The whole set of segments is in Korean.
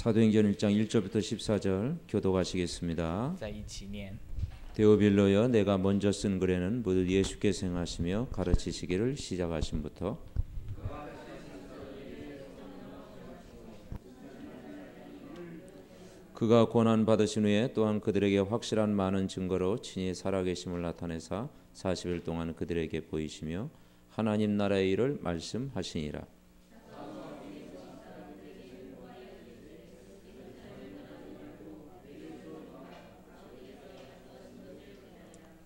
사도행전 1장 1절부터 14절 교독하시겠습니다. 在一起念。 데오빌로여, 내가 먼저 쓴 글에는 모두 예수께서 행하시며 가르치시기를 시작하심부터 그가 고난 받으신 후에 또한 그들에게 확실한 많은 증거로 친히 살아계심을 나타내사 40일 동안 그들에게 보이시며 하나님 나라의 일을 말씀하시니라.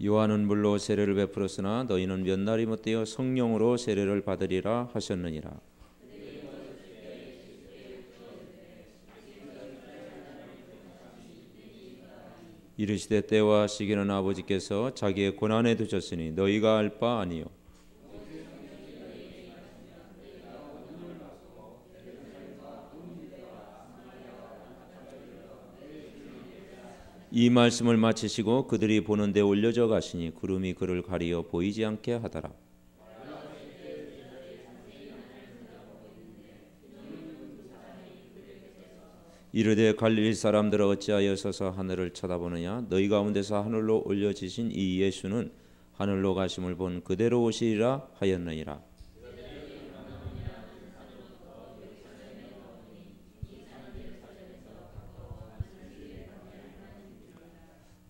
요한은 물로 세례를 베풀었으나 너희는 몇 날이 못되어 성령으로 세례를 받으리라 하셨느니라. 이르시되 때와 시기는 아버지께서 자기의 권한에 두셨으니 너희가 알 바 아니요. 이 말씀을 마치시고 그들이 보는 데 올려져 가시니 구름이 그를 가리어 보이지 않게 하더라. 이르되 갈릴리 사람들아 어찌하여 서서 하늘을 쳐다보느냐. 너희 가운데서 하늘로 올려지신 이 예수는 하늘로 가심을 본 그대로 오시리라 하였느니라.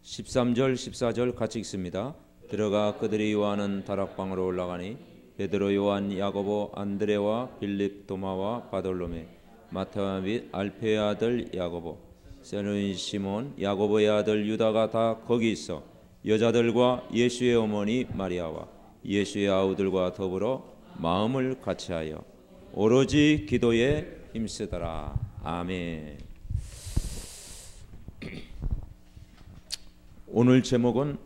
(13절) (14절) 같이 읽습니다. 들어가 그들이 요하는 다락방으로 올라가니 베드로, 요한, 야고보, 안드레와 빌립, 도마와 바돌로메, 마타와 및 알페의 아들 야고보, 세로인 시몬, 야고보의 아들 유다가 다 거기 있어 여자들과 예수의 어머니 마리아와 예수의 아우들과 더불어 마음을 같이하여 오로지 기도에 힘쓰더라. 아멘. 오늘 제목은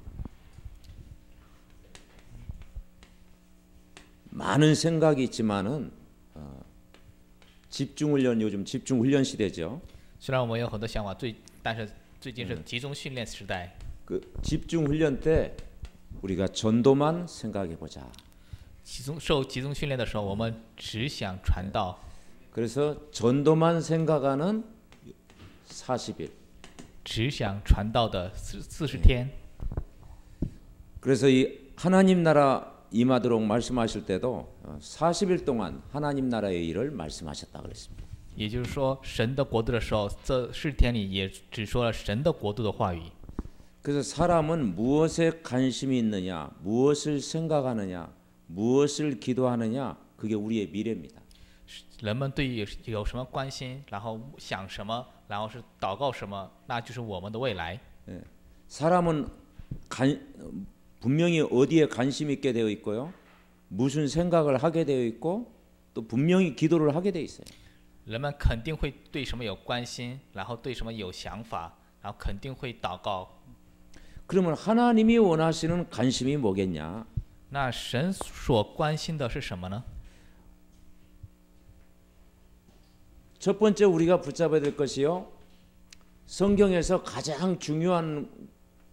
많은 생각이 있지만은 집중훈련, 요즘 집중훈련 시대죠. 虽然我们有很多想法，但是最近是集中训练时代。 그 집중훈련 때 우리가 전도만 생각해 보자. 受集中训练的时候，我们只想传道。 그래서 전도만 생각하는 40일. 只想传道的40天。 그래서 이 하나님 나라 임하도록 말씀하실 때도 40일 동안 하나님 나라의 일을 말씀하셨다 그랬습니다. 也就是说，神的国度的时候，这40天里也只说了神的国度的话语。 그래서 사람은 무엇에 관심이 있느냐, 무엇을 생각하느냐, 무엇을 기도하느냐, 그게 우리의 미래입니다. 人们对于有什么关心，然后想什么，然后是祷告什么，那就是我们的未来。 사람은 분명히 어디에 관심 있게 되어 있고요, 무슨 생각을 하게 되어 있고, 또 분명히 기도를 하게 되어 있어요. 人们肯定会对什么有关心，然后对什么有想法，然后肯定会祷告。 그러면 하나님이 원하시는 관심이 뭐겠냐? 那神所关心的是什么呢？ 첫 번째 우리가 붙잡아야 될 것이요, 성경에서 가장 중요한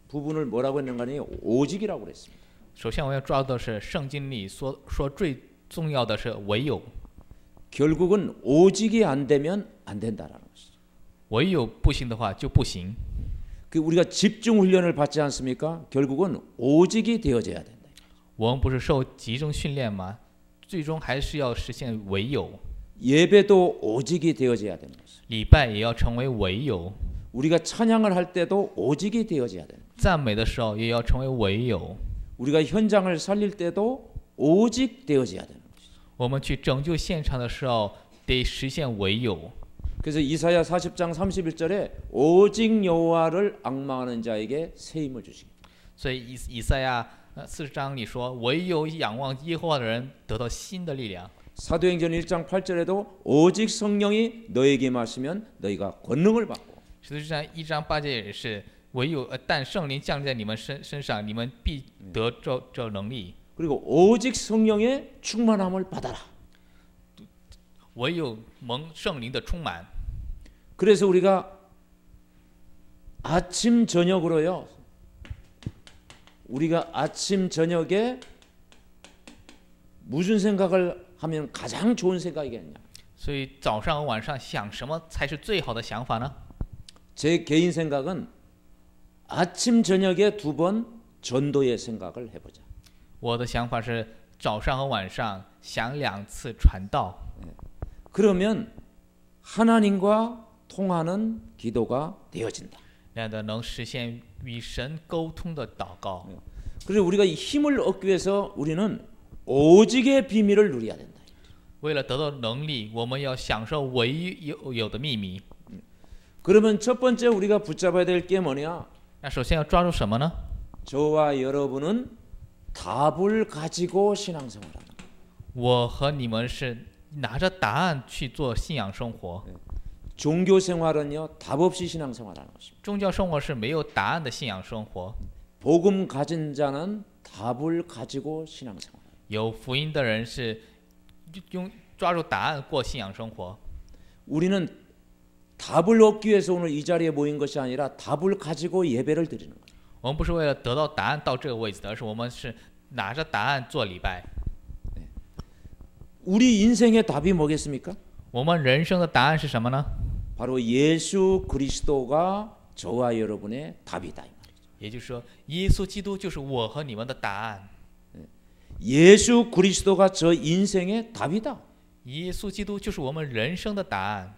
부분을 뭐라고 했는가니 오직이라고 그랬습니다. 首先我要抓到的是圣经里说最重要的是唯有。 결국은 오직이 안 되면 안 된다라는 것이죠. 唯有不行的话就不行。 우리가 집중 훈련을 받지 않습니까? 결국은 오직이 되어져야 된다. 我们不是受集中训练吗？最终还是要实现唯有。 예배도 오직이 되어져야 되는 것이죠. 礼拜也要成为唯有。 우리가 찬양을 할 때도 오직이 되어져야 되는 것이죠. 赞美的时候也要成为唯有。 우리가 현장을 살릴 때도 오직 되어져야 되는 것이죠. 我们去拯救现场的时候得实现唯有。 그래서 이사야 40장 31절에 오직 여호와를 앙망하는 자에게 새 힘을 주시기. 所以以赛亚40章里说，唯有仰望耶和华的人得到新的力量。 사도행전 1장 8절에도 오직 성령이 너에게 마시면 너희가 권능을 받고. 使徒行传1章8节也是，唯有但圣灵降临在你们身上，你们必得这能力。 그리고 오직 성령의 충만함을 받아라. 唯有蒙圣灵的充满。 그래서 우리가 아침 저녁으로요, 우리가 아침 저녁에 무슨 생각을 하면 가장 좋은 생각이겠냐? 所以早上和晚上想什么才是最好的想法呢？ 제 개인 생각은 아침 저녁에 2번 전도의 생각을 해보자. 我的想法是早上和晚上想2次传道， 그러면 하나님과 통하는 기도가 되어진다. 那样的能实现与神沟通的祷告。 그리고 우리가 이 힘을 얻기 위해서 우리는 오직의 비밀을 누려야 된다. 为了得到能力，我们要享受唯一有的秘密。 그러면 첫 번째 우리가 붙잡아야 될 게 뭐냐? 那首先要抓住什么呢？ 저와 여러분은 답을 가지고 신앙생활하는 거예요. 我和你们是拿着答案去做信仰生活， 종교 생활은요 답 없이 신앙생활하는 것입니다. 宗教生活是没有答案的信仰生活。 복음 가진 자는 답을 가지고 신앙생활해요. 有福音的人是抓住答案过信仰生活。 우리는 답을 얻기 위해서 오늘 이 자리에 모인 것이 아니라 답을 가지고 예배를 드리는 거예요. 我们不是为了得到答案到这个位置的，而是我们是拿着答案做礼拜。 우리 인생의 답이 뭐겠습니까? 我们人生的答案是什么呢？ 바로 예수 그리스도가 저와 여러분의 답이다. 也就是说，耶稣基督就是我和你们的答案。 예수 그리스도가 저 인생의 답이다. 耶稣基督就是我们人生的答案。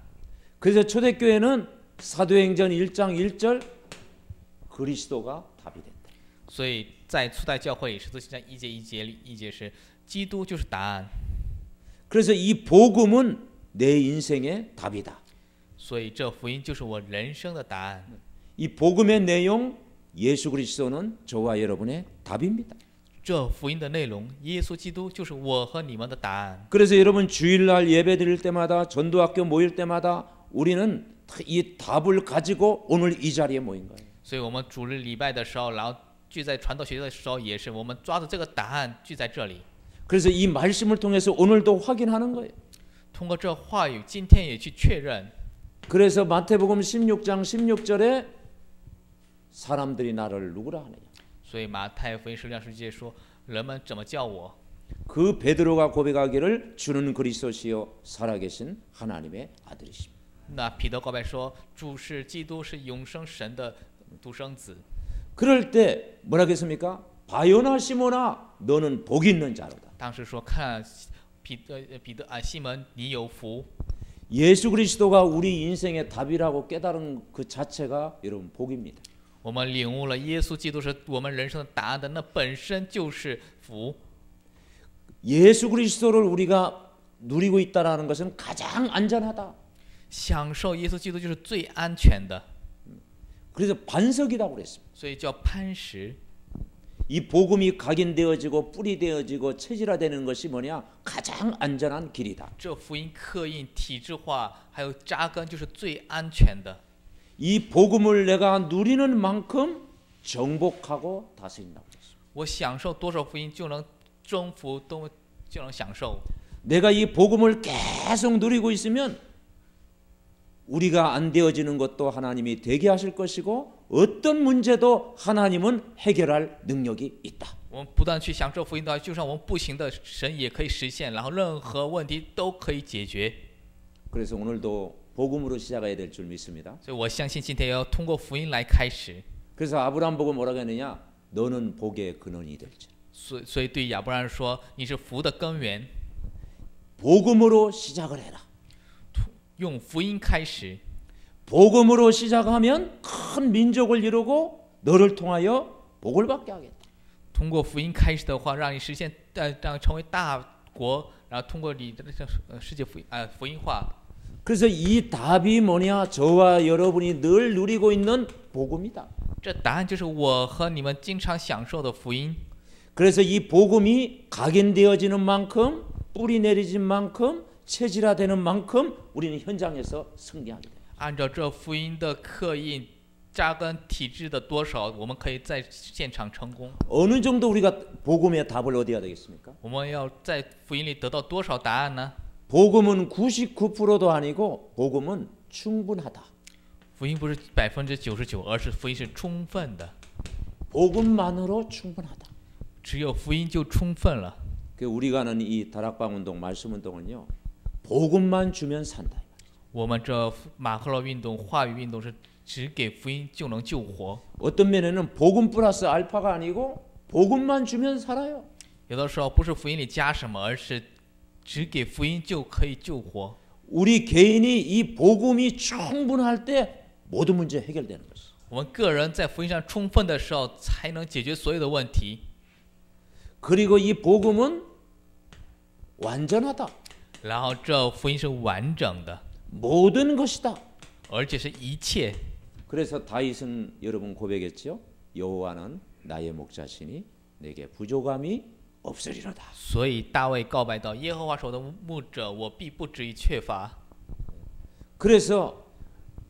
그래서 초대교회는 사도행전 1장 1절 그리스도가 답이 됐다. 所以在初代教会使徒行传1节是基督就是答案。 그래서 이 복음은 내 인생의 답이다. 所以这福音就是我人生的答案。 이 복음의 내용 예수 그리스도는 저와 여러분의 답입니다. 这福音的内容，耶稣基督就是我和你们的答案。 그래서 여러분 주일날 예배 드릴 때마다 전도학교 모일 때마다 우리는 이 답을 가지고 오늘 이 자리에 모인 거예요. 所以我们主日礼拜的时候，然后聚在传道学校的时候，也是我们抓住这个答案聚在这里。 그래서 이 말씀을 통해서 오늘도 확인하는 거예요. 通过这话语，今天也去确认。 그래서 마태복음 16장 16절에 사람들이 나를 누구라 하느냐. 所以马太福音16节说，人们怎么叫我？ 그 베드로가 고백하기를 주는 그리스도시요 살아계신 하나님의 아들이십니다. 那彼得告白说，主是基督，是永生神的独生子。 그럴 때 뭐라겠습니까? 바요나 시모나 너는 복 있는 자로다. 当时说，看彼得啊，西门，你有福。 예수 그리스도가 우리 인생의 답이라고 깨달은 그 자체가 여러분 복입니다. 我们领悟了耶稣基督是我们人生的答案的，那本身就是福。 예수 그리스도를 우리가 누리고 있다라는 것은 가장 안전하다. 享受耶稣基督就是最安全的， 그래서 반석이라고 그랬습니다. 所以叫磐石。 이 복음이 각인되어지고 뿌리되어지고 체질화되는 것이 뭐냐? 가장 안전한 길이다. 这福音刻印、体制化还有扎根，就是最安全的。 이 복음을 내가 누리는 만큼 정복하고 다스린다고 했습니다. 我享受多少福音，就能征服，就能享受。 내가 이 복음을 계속 누리고 있으면 우리가 안 되어지는 것도 하나님이 되게 하실 것이고 어떤 문제도 하나님은 해결할 능력이 있다. 我们不断去享受福音的话，就算我们不行的，神也可以实现，然后任何问题都可以解决。 그래서 오늘도 복음으로 시작해야 될 줄 믿습니다. 所以我相信今天要通过福音来开始。 그래서 아브라함 보고 뭐라고 했느냐? 너는 복의 근원이 될지. 所以对亚伯拉罕说，你是福的根源， 복음으로 시작을 해라. 用福音开始。 복음으로 시작하면 큰 민족을 이루고 너를 통하여 복을 받게 하겠다. 通过福音开始的话，让你实现让成为大国，然后通过你的世界福音化。 그래서 이 답이 뭐냐? 저와 여러분이 늘 누리고 있는 복음이다. 这答案就是我和你们经常享受的福音。 그래서 이 복음이 각인되어지는 만큼 뿌리 내리진 만큼 체질화되는 만큼 우리는 현장에서 승리하게 돼요. 按照这福音的刻印、扎根体制的多少，我们可以在现场成功。 어느 정도 우리가 복음의 답을 얻어야 되겠습니까? 我们要在福音里得到多少答案呢？ 복음은 99%도 아니고 복음은 충분하다. 福音不是99%，而是福音是充分的， 복음만으로 충분하다. 只有福音就充分了。 우리가 하는 이 다락방 운동, 말씀 운동은요, 복음만 주면 산다. 我们这马赫洛运动、话语运动是只给福音就能救活。 어떤 면에는 복음 플러스 알파가 아니고 복음만 주면 살아요. 有的时候不是福音里加什么，而是只给福音就可以救活。 우리 개인이 이 복음이 충분할 때 모든 문제 해결되는 것이. 我们个人在福音上充分的时候，才能解决所有的问题。 그리고 이 복음은 완전하다. 然后这福音是完整的， 모든 것이다. 而且是一切。 그래서 다윗은 여러분 고백했죠. 여호와는 나의 목자시니 내게 부족함이 없으리로다. 所以大卫告白道：“耶和华是我的牧者，我必不至于缺乏。” 그래서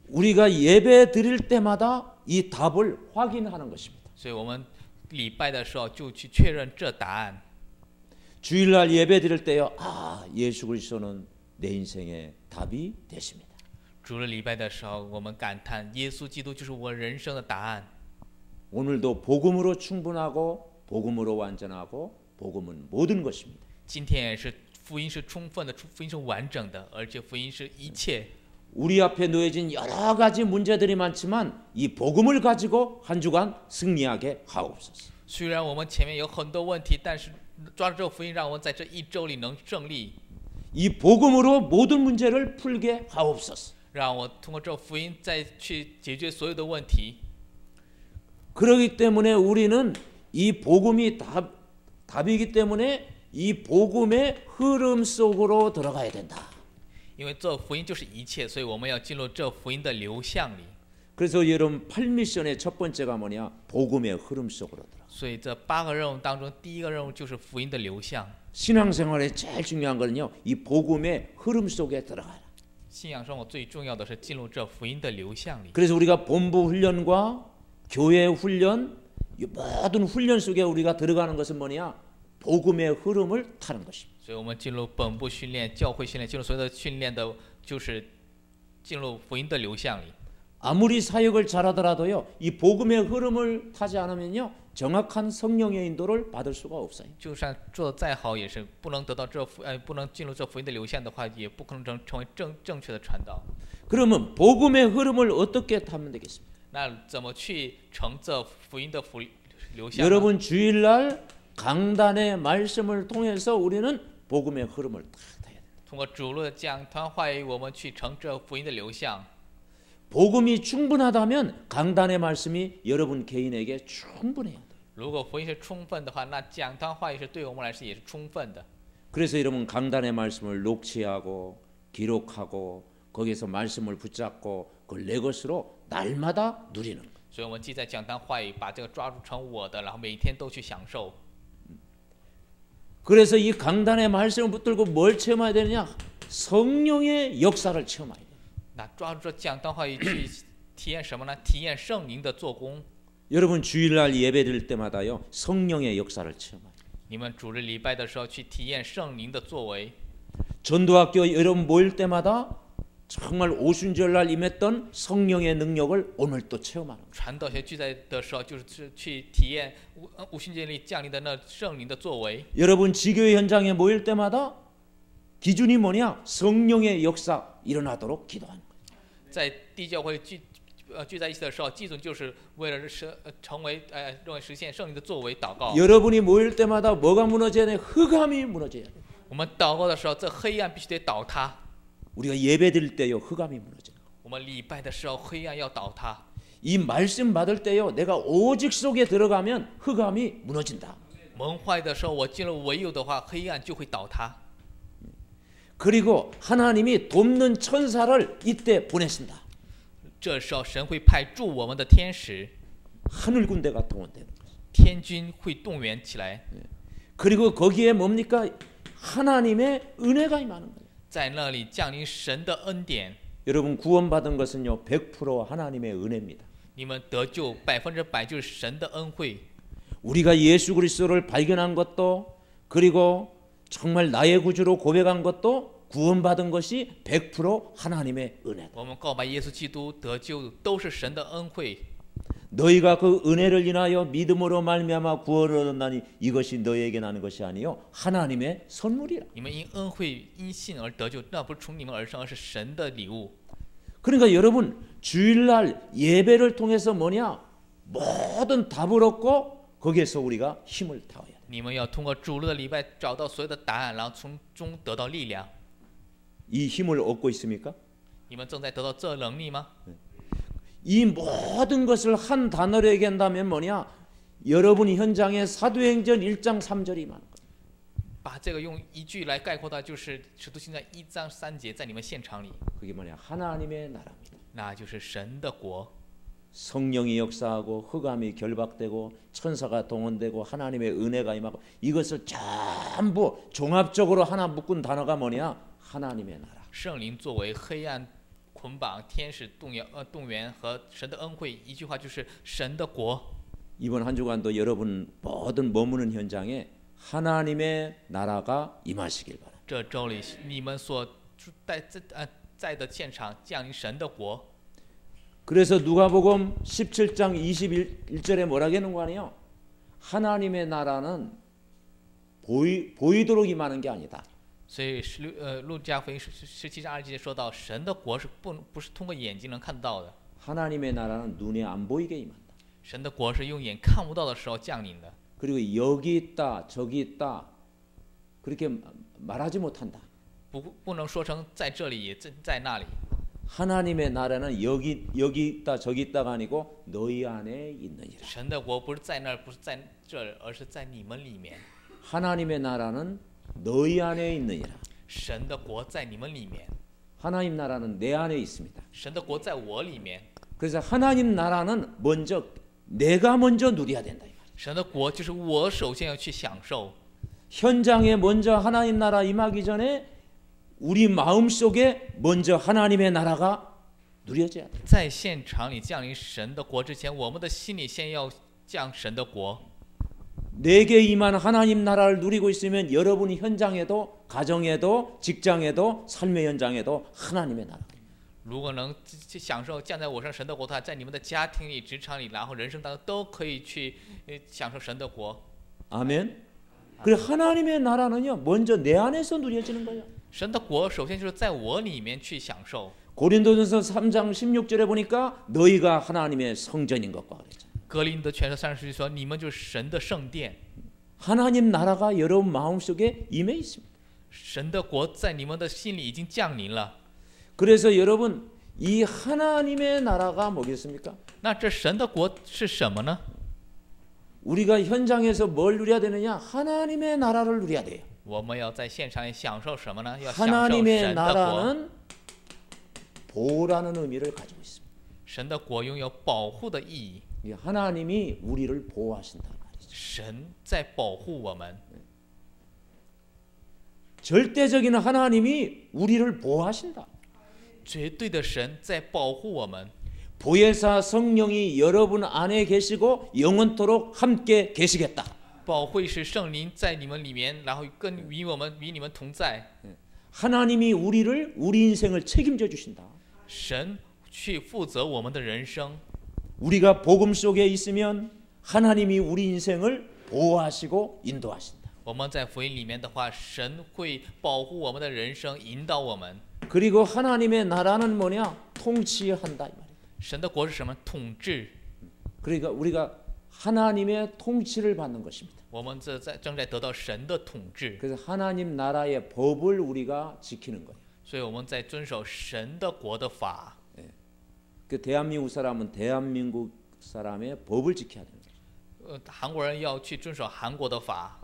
우리가 예배 드릴 때마다 이 답을 확인하는 것입니다. 所以我们礼拜的时候就去确认这答案。 주일날 예배 드릴 때요. 아, 예수 그리스도는 내 인생의 답이 되십니다. 主日礼拜的时候，我们感叹耶稣基督就是我人生的答案。 오늘도 복음으로 충분하고 복음으로 완전하고 복음은 모든 것입니다. 今天也是福音是充分的，福音是完整的，而且福音是一切。 우리 앞에 놓여진 여러 가지 문제들이 많지만 이 복음을 가지고 한 주간 승리하게 하옵소서. 虽然我们前面有很多问题，但是抓住这福音，让我们在这一周里能胜利。 이 복음으로 모든 문제를 풀게 하옵소서. 让我通过这福音再去解决所有的问题。 그렇기 때문에 우리는 이 복음이 답이기 때문에 이 복음의 흐름 속으로 들어가야 된다. 因为这福音就是一切，所以我们要进入这福音的流向里。 그래서 여러분 8미션의 첫 번째가 뭐냐? 복음의 흐름 속으로 들어가. 所以这8个任务当中，第一个任务就是福音的流向。 신앙생활에 제일 중요한 거는요. 이 복음의 흐름 속에 들어가라. 信仰生活最重要的是进入这福音的流向里。 그래서 우리가 본부 훈련과 교회 훈련, 이 모든 훈련 속에 우리가 들어가는 것은 뭐냐? 복음의 흐름을 타는 것입니다. 所以我们进入本部训练、教会训练，进入所有的训练的，就是进入福音的流向里。 아무리 사역을 잘하더라도요. 이 복음의 흐름을 타지 않으면요. 정확한 성령의 인도를 받을 수가 없어요. 就算做得再好，也是不能得到这不能进入这福音的流向的话，也不可能成为正确的传道。 그러면 복음의 흐름을 어떻게 타면 되겠습니까? 那怎么去乘这福音的流向呢？ 여러분 주일날 강단의 말씀을 통해서 우리는 복음의 흐름을 다 타야 돼요. 通过主路的讲团话语，我们去乘这福音的流向。 복음이 충분하다면 강단의 말씀이 여러분 개인에게 충분해야 돼요. 如果福音是充分的话，那讲堂话语是对我们来说也是充分的。 그래서 여러분 강단의 말씀을 녹취하고 기록하고 거기에서 말씀을 붙잡고 그걸 내 것으로 날마다 누리는 거예요. 所以我们记在讲堂话语，把这个抓住成我的，然后每天都去享受。 그래서 이 강단의 말씀을 붙들고 뭘 체험해야 되느냐? 성령의 역사를 체험해야 돼요. 那抓住这讲堂话语去体验什么呢？体验圣灵的做工。 여러분 주일날 예배드릴 때마다요 성령의 역사를 체험해요. 你们主日礼拜的时候去体验圣灵的作为。 전도학교 여러분 모일 때마다 정말 오순절날 임했던 성령의 능력을 오늘 또 체험하는 거예요. 传道学聚在的时候，就是去体验五旬节里降临的那圣灵的作为。 여러분 지교회 현장에 모일 때마다 기준이 뭐냐? 성령의 역사 일어나도록 기도하는 거예요. 在地教会聚在一起的时候，基准就是为了成为认为实现圣灵的作为祷告。 여러분이 모일 때마다 뭐가 무너져야 돼? 흑암이 무너져야 돼. 我们祷告的时候，这黑暗必须得倒塌。 우리가 예배드릴 때요 흑암이 무너져요. 我们礼拜的时候，黑暗要倒塌。 이 말씀 받을 때요 내가 오직 속에 들어가면 흑암이 무너진다. 蒙坏的时候，我进入唯有的话，黑暗就会倒塌。 그리고 하나님이 돕는 천사를 이때 보내신다. 这时候，神会派助我们的天使， 하늘 군대가 동원되는 거예요. 天军会动员起来， 그리고 거기에 뭡니까? 하나님의 은혜가 임하는 거예요. 在那里降临神的恩典。 여러분 구원받은 것은요 100% 하나님의 은혜입니다. 你们得救100%就是神的恩惠。 우리가 예수 그리스도를 발견한 것도 그리고 정말 나의 구주로 고백한 것도 구원받은 것이 100% 하나님의 은혜다. 我们告白耶稣基督得救都是神的恩惠。 너희가 그 은혜를 인하여 믿음으로 말미암아 구원을 얻었나니 이것이 너희에게 나는 것이 아니요 하나님의 선물이라. 你们因恩惠因信而得救，那不是从你们而生，而是神的礼物。 그러니까 여러분 주일날 예배를 통해서 뭐냐 모든 답을 얻고 거기에서 우리가 힘을 타야 돼. 你们要通过主日的礼拜找到所有的答案，然后从中得到力量。 이 힘을 얻고 있습니까? 你们正在得到这能力吗？ 이 모든 것을 한 단어로 얘기한다면 뭐냐? 여러분이 현장에 사도행전 1장 3절이 많은 거예요. 把这个用一句来概括的，就是《使徒行传》1章3节，在你们现场里， 그게 뭐냐? 하나님의 나라입니다. 那就是神的国。 성령이 역사하고 흑암이 결박되고 천사가 동원되고 하나님의 은혜가 임하고 이것을 전부 종합적으로 하나 묶은 단어가 뭐냐? 하나님의 나라. 圣灵作为黑暗捆绑，天使动员和神的恩惠，一句话就是神的国。 이번 한 주간도 여러분 모든 머무는 현장에 하나님의 나라가 임하시길 바랍니다. 这周里你们所在的现场降临神的国。 그래서 누가복음 17장 21절에 뭐라고 하는 거 아니에요? 하나님의 나라는 보이도록 임하는 게 아니다. 所以路加福音17章2节说到，神的国是不是通过眼睛能看到的， 하나님의 나라는 눈에 안 보이게 임한다. 神的国是用眼看不到的时候降临的。 그리고 여기 있다 저기 있다 그렇게 말하지 못한다. 不能说成在这里也在那里。 하나님의 나라는 여기 있다 저기 있다가 아니고 너희 안에 있느니라. 神的国不是在那儿，不是在这儿，而是在你们里面。 하나님의 나라는 너희 안에 있느니라. 神的国在你们里面， 하나님 나라는 내 안에 있습니다. 神的国在我里面。 그래서 하나님 나라는 먼저 내가 먼저 누려야 된다. 神的国就是我首先要去享受。 현장에 먼저 하나님 나라 임하기 전에 우리 마음속에 먼저 하나님의 나라가 누려져야 돼. 在现场里降临神的国之前，我们的心里先要降神的国。 내게 임한 하나님 나라를 누리고 있으면 여러분이 현장에도 가정에도 직장에도 삶의 현장에도 하나님의 나라. 如果能去享受降在我身神的国的话，在你们的家庭里、职场里，然后人生当中都可以去享受神的国。 아멘. 그래 하나님의 나라는요 먼저 내 안에서 누려지는 거예요. 神的国首先就是在我里面去享受。 고린도전서 3장 16절에 보니까 너희가 하나님의 성전인 것과 그랬죠. 格林德全书30节说，你们就是神的圣殿。 하나님 나라가 여러분 마음속에 임해 있습니다. 神的国在你们的心里已经降临了。 그래서 여러분 이 하나님의 나라가 뭐겠습니까? 那这神的国是什么呢？ 우리가 현장에서 뭘 누려야 되느냐? 하나님의 나라를 누려야 돼요. 我们要在现场里享受什么呢？要享受 하나님의 神的国。 나라는 보호라는 의미를 가지고 있습니다. 神的国拥有保护的意义， 하나님이 우리를 보호하신다 말이죠. 神在保护我们。 절대적인 하나님이 우리를 보호하신다. 绝对的神在保护我们。 보혜사 성령이 여러분 안에 계시고 영원토록 함께 계시겠다. 保惠是圣灵在你们里面，然后与你们同在。 하나님이 우리 인생을 책임져 주신다. 神去负责我们的人生。 우리가 복음 속에 있으면 하나님이 우리 인생을 보호하시고 인도하신다. 我们在福音里面的话，神会保护我们的人生，引导我们。 그리고 하나님의 나라는 뭐냐? 통치한다 이 말이에요. 神的国是什么？统治。 그러니까 우리가 하나님의 통치를 받는 것입니다. 我们正在得到神的统治， 그래서 하나님 나라의 법을 우리가 지키는 거예요. 所以我们在遵守神的国的法。 그 대한민국 사람은 대한민국 사람의 법을 지켜야 되는 거예요. 韩国人要去遵守韩国的法，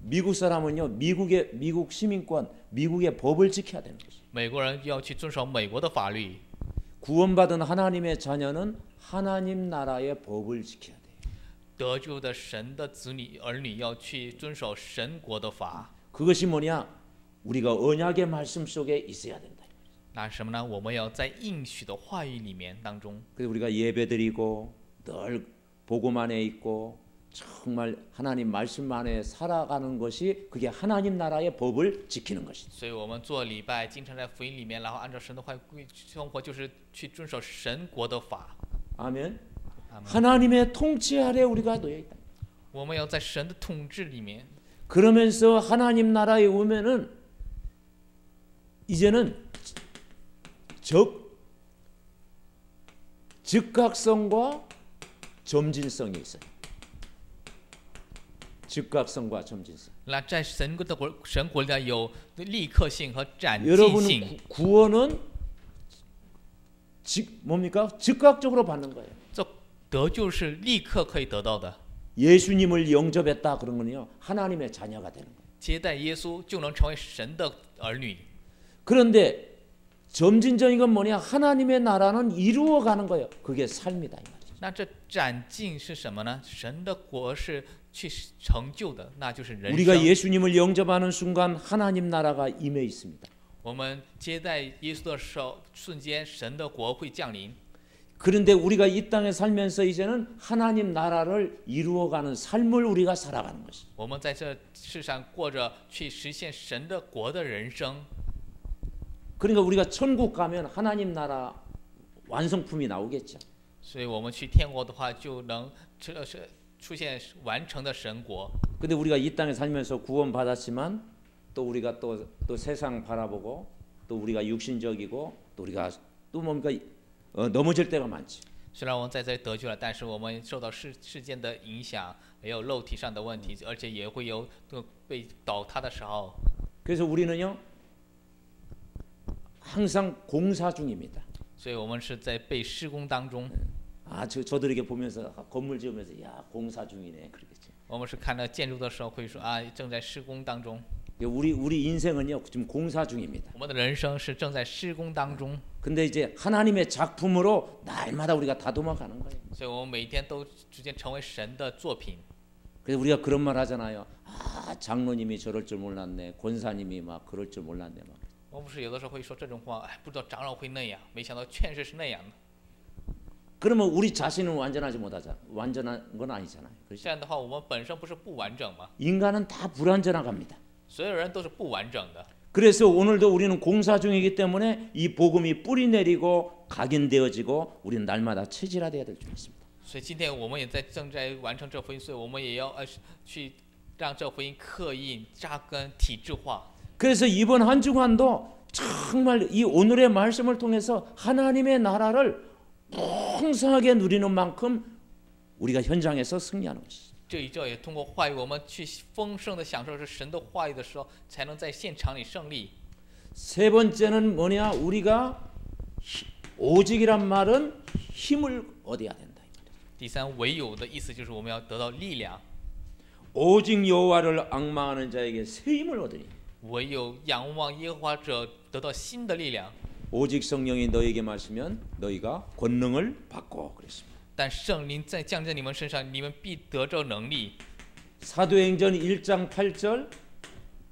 미국 사람은요 미국 시민권 미국의 법을 지켜야 되는 거죠. 美国人要去遵守美国的法律。 구원받은 하나님의 자녀는 하나님 나라의 법을 지켜야 돼요. 得救的神的儿女要去遵守神国的法。 그것이 뭐냐? 우리가 언약의 말씀 속에 있어야 된다. 那是什么呢？我们要在应许的话语里面当中。 그래서 우리가 예배드리고 늘 복음 안에 있고 정말 하나님 말씀 안에 살아가는 것이 그게 하나님 나라의 법을 지키는 것이다. 所以我们做礼拜，经常在福音里面，然后按照神的话语生活，就是去遵守神国的法。 아멘. 하나님의 통치 아래 우리가 놓여 있다. 我们要在神的统治里面。 그러면서 하나님 나라에 오면은 이제는 즉각성과 점진성이 있어요. 즉각성과 점진성. 那在神国里有立刻性和斩尽 여러분 性。 구원은 뭡니까? 즉각적으로 받는 거예요. 这得救是立刻可以得到的。 예수님을 영접했다 그런 거는요. 하나님의 자녀가 되는 거예요. 接待耶稣就能成为神的儿女。 그런데 점진적인 건 뭐냐? 하나님의 나라는 이루어가는 거예요. 그게 삶이다 이 말이죠. 那这斩尽是什么呢？神的国是去成就的，那就是人 우리가 生。 예수님을 영접하는 순간 하나님 나라가 임해 있습니다. 我们接待耶稣的时候，瞬间神的国会降临。 그런데 우리가 이 땅에 살면서 이제는 하나님 나라를 이루어가는 삶을 우리가 살아가는 것이. 我们在这世上过着去实现神的国的人生。 그러니까 우리가 천국 가면 하나님 나라 완성품이 나오겠죠. 所以我们去天国的话，就能出现完成的神国。 근데 우리가 이 땅에 살면서 구원 받았지만 또 우리가 또 세상 바라보고 또 우리가 육신적이고 또 우리가 또 뭡니까 넘어질 때가 많지. 虽然我们在这里得救了，但是我们受到世间的影响，也有肉体上的问题，而且也会有被倒塌的时候。 그래서 우리는요 항상 공사 중입니다. 所以我们是在被施工当中。 저들 이렇게 보면서 건물 지으면서 야 공사 중이네 그러겠죠. 我们是看到建筑的时候会说啊，正在施工当中。 우리 인생은요 지금 공사 중입니다. 我们的人生是正在施工当中。 근데 이제 하나님의 작품으로 날마다 우리가 다듬어가는 거예요. 所以我们每天都逐渐成为神的作品。 그래서 우리가 그런 말 하잖아요. 장로님이 저럴 줄 몰랐네. 권사님이 막 그럴 줄 몰랐네. 막. 我们不是有的时候会说这种话，哎，不知道长老会那样，没想到确实是那样的。 그러면 우리 자신은 완전한 건 아니잖아요. 这样的话，我们本身不是不完整吗？ 인간은 다 불완전합니다. 所有人都是不完整的。 그래서 오늘도 우리는 공사 중이기 때문에 이 복음이 뿌리 내리고 각인되어지고 우리는 날마다 체질화되어야 될 줄 믿습니다. 所以今天我们也正在完成这福音，所以我们也要去让这福音刻印、扎根、体制化。 그래서 이번 한 주간도 정말 이 오늘의 말씀을 통해서 하나님의 나라를 풍성하게 누리는 만큼 우리가 현장에서 승리하는 것이죠. 这一周也通过话语，我们去丰盛的享受是神的话语的时候，才能在现场里胜利。 세 번째는 뭐냐? 우리가 오직이란 말은 힘을 얻어야 된다. 第三，唯有的意思就是我们要得到力量。 오직 여호와를 앙망하는 자에게 새 힘을 얻으니 唯有仰望耶和华者得到新的力量。 오직 성령이 너에게 마시면 너희가 권능을 받고 그랬습니다. 但圣灵在降在你们身上，你们必得着能力。 사도행전 1장 8절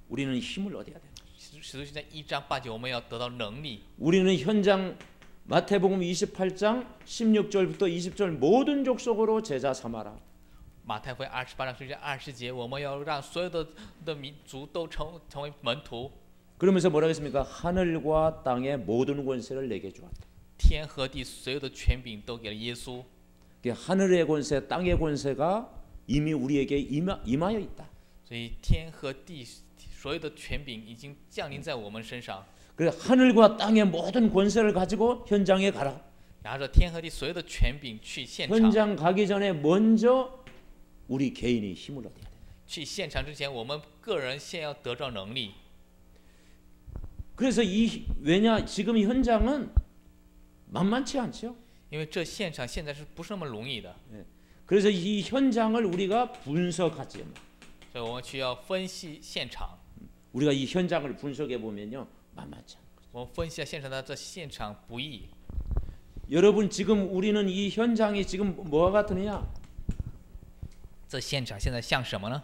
우리는 힘을 얻어야 된다. 使徒行传1章8节，我们要得到能力。 우리는 현장 마태복음 28장 16절부터 20절 모든 족속으로 제자 삼아라. 马太福音28章20节，我们要让所有的民族都成为门徒。 그러면서 뭐라고 했습니까? 하늘과 땅의 모든 권세를 내게 주었다. 天和地所有的权柄都给了耶稣。 하늘의 권세, 땅의 권세가 이미 우리에게 임하여 있다. 所以天和地所有的权柄已经降临在我们身上。 그래서 하늘과 땅의 모든 권세를 가지고 현장에 가라. 然后这天和地所有的权柄去现场。 현장 가기 전에 먼저 우리 개인이 힘을 얻어야 돼. 去现场之前，我们个人先要得着能力。 그래서 왜냐 지금 현장은 만만치 않죠. 因为这现场现在是不是那么容易的？ 그래서 이 현장을 우리가 분석하지. 所以我们需要分析现场。 우리가 이 현장을 분석해 보면요 만만치 않아요. 我们分析现场的这现场不易。 여러분 지금 우리는 이 현장이 지금 뭐와 같으냐? 这现场现在像什么呢？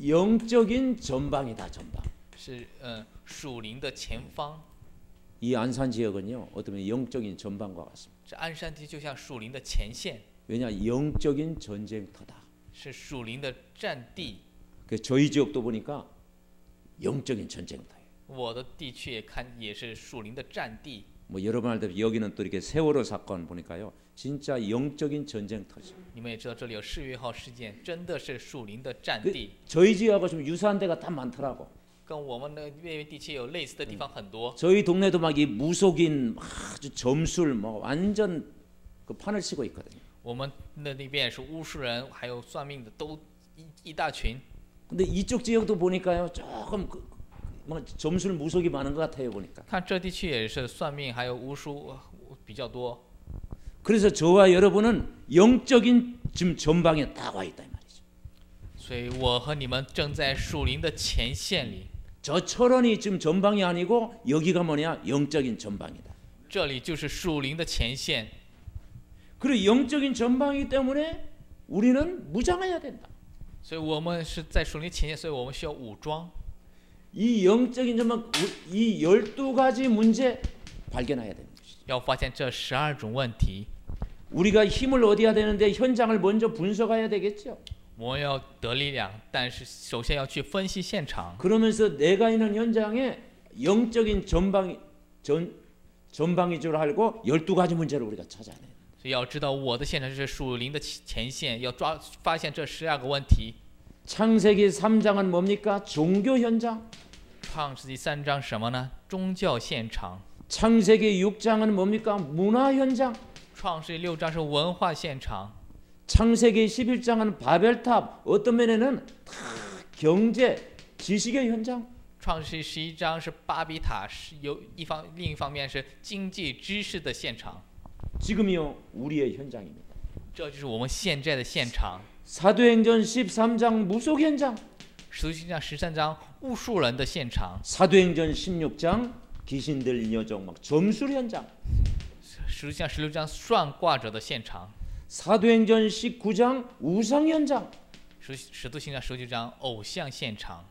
영적인 전방이다 전방. 是属灵的前方。 이 안산 지역은요 어쩌면 영적인 전방과 같습니다. 这鞍山地就像属灵的前线， 왜냐 영적인 전쟁터다. 是属灵的战地。 그래서 저희 지역도 보니까 영적인 전쟁터예요. 我的地区也看也是属灵的战地。뭐 여러분 알다시피 여기는 또 이렇게 세월호 사건 보니까요, 진짜 영적인 전쟁 터지. 你们也知道这里有世越号事件，真的是属灵的战地， 저희 지하고 좀 유사한 데가 다 많더라고. 跟我们的月月地区有类似的地方很多。 저희 동네도 막 이 무속인 아주 점술 뭐 완전 그 판을 치고 있거든요. 我们那边也是巫术人，还有算命的，都一大群。 근데 이쪽 지역도 보니까요, 조금 뭐 점술 무속이 많은 것 같아요 보니까. 看这地区也是算命还有巫术比较多。 그래서 저와 여러분은 영적인 지금 전방에 딱 와 있다 이 말이죠. 所以我和你们正在属灵的前线里。 저 철원이 지금 전방이 아니고 여기가 뭐냐, 영적인 전방이다. 这里就是属灵的前线。 그리고 영적인 전방이기 때문에 우리는 무장해야 된다. 所以我们是在属灵前线，所以我们需要武装。 이 영적인 전방, 이 12가지 문제 발견해야 되는 것이죠. 要发现这12种问题， 우리가 힘을 얻어야 되는데 현장을 먼저 분석해야 되겠죠. 我们要得力量，但是首先要去分析现场。 그러면서 내가 있는 현장에 영적인 전방인 줄 알고 12가지 문제를 우리가 찾아야 돼요. 所以要知道我的现场是属灵的前线，要发现这12个问题。 창세기 3장은 뭡니까? 종교 현장. 创世纪3章什么呢？宗教现场。 창세기 6장은 뭡니까? 문화 현장. 创世纪6章是文化现场。 창세기 11장은 바벨탑. 어떤 면에는 다 경제, 지식의 현장. 创世纪11章是巴比塔，是另一方面是经济知识的现场。 지금이요, 우리의 현장입니다. 这就是我们现在的现场。 사도행전 13장 무속 현장. 使徒行传13章巫术人的现场。 사도행전 16장 귀신 들린 여종 막 점술 현장. 使徒行传16章算卦者的现场。 사도행전 19장 우상 현장. 使徒行传19章偶像现场。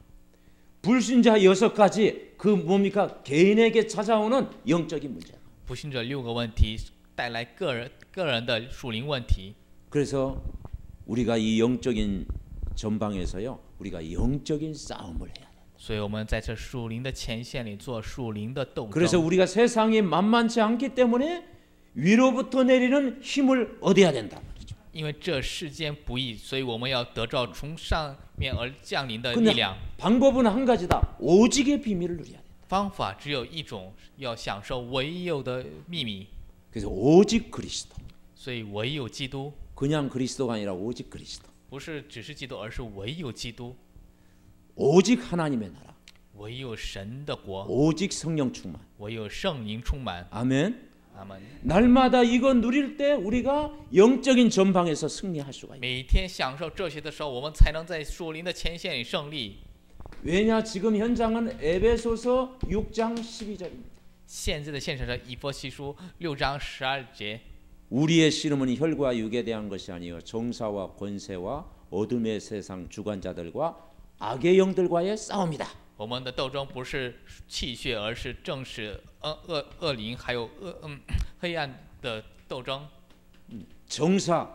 불신자 6가지 그 뭡니까? 개인에게 찾아오는 영적인 문제. 不信者6个问题带来个人的属灵问题。 그래서 우리가 이 영적인 전방에서요, 우리가 영적인 싸움을 해야 돼. 所以我们在这属灵的前线里做属灵的斗 그래서 争。 우리가 세상이 만만치 않기 때문에 위로부터 내리는 힘을 얻어야 된다. 因为这世间不易，所以我们要得到从上面而降临的力 근데 量。 방법은 한 가지다. 오직의 비밀을 누려야 돼. 方法只有一种，要享受唯有的秘密。 그래서 오직 그리스도. 所以唯有基督， 그냥 그리스도가 아니라 오직 그리스도. 不是只是基督，而是唯有基督， 오직 하나님의 나라. 唯有神的国， 오직 성령 충만. 唯有圣灵充满。 아멘. 阿门。 날마다 이거 누릴 때 우리가 영적인 전방에서 승리할 수가 있다. 每天享受这些的时候，我们才能在属灵的前线里胜利。 왜냐? 지금 현장은 에베소서 6장 12절입니다. 现在的现场是以弗所书6章12节。 우리의 씨름은 혈과 육에 대한 것이 아니요 정사와 권세와 어둠의 세상 주관자들과 악의 영들과의 싸움이다. 我们的斗争不是气血，而是正是恶灵还有黑暗的斗争。 정사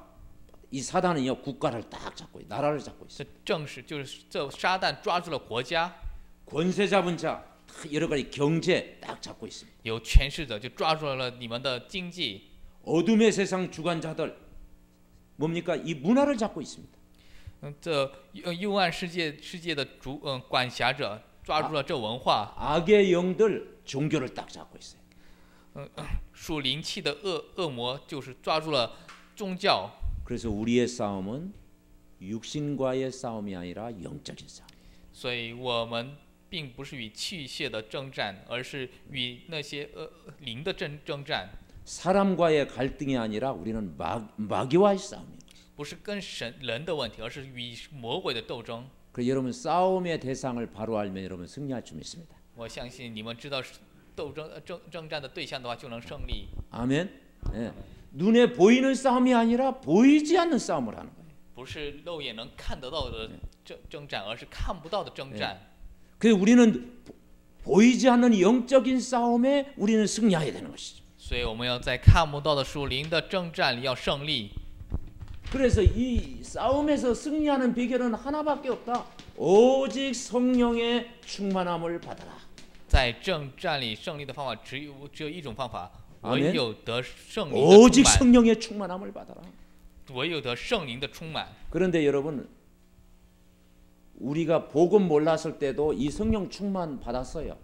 이 사단은요 국가를 딱 잡고 나라를 잡고 있어. 这正是就是这撒旦抓住了国家， 권세 잡은 자 여러 가지 경제 딱 잡고 있습니다. 有权势者就抓住了你们的经济。 어둠의 세상 주관자들 뭡니까? 이 문화를 잡고 있습니다. 这幽暗世界的管辖者抓住了这文化。 악의 영들 종교를 딱 잡고 있어요. 属灵气的恶魔就是抓住了宗教。 그래서 우리의 싸움은 육신과의 싸움이 아니라 영적인 싸움. 所以我们并不是与器械的征战，而是与那些灵的征战。 사람과의 갈등이 아니라 우리는 마귀와의 싸움이에요. 不是跟人的问题，而是与魔鬼的斗争。 그래서 여러분 싸움의 대상을 바로 알면 여러분 승리할 줄 믿습니다. 我相信你们知道征战的对象的话，就能胜利。 아멘. 네. 눈에 보이는 싸움이 아니라 보이지 않는 싸움을 하는 거예요. 不是肉眼能看得到的征战，而是看不到的征战。 그래서 우리는 보이지 않는 영적인 싸움에 우리는 승리해야 되는 것이죠. 所以我们要在看不到的属灵的征战里要胜利。 그래서 이 싸움에서 승리하는 비결은 하나밖에 없다. 오직 성령의 충만함을 받아라. 在征战里胜利的方法只有一种方法， 아멘. 唯有得圣灵的 오직 充满， 성령의 충만함을 받아라. 唯有得圣灵的充满。 그런데 여러분, 우리가 복음 몰랐을 때도 이 성령 충만 받았어요.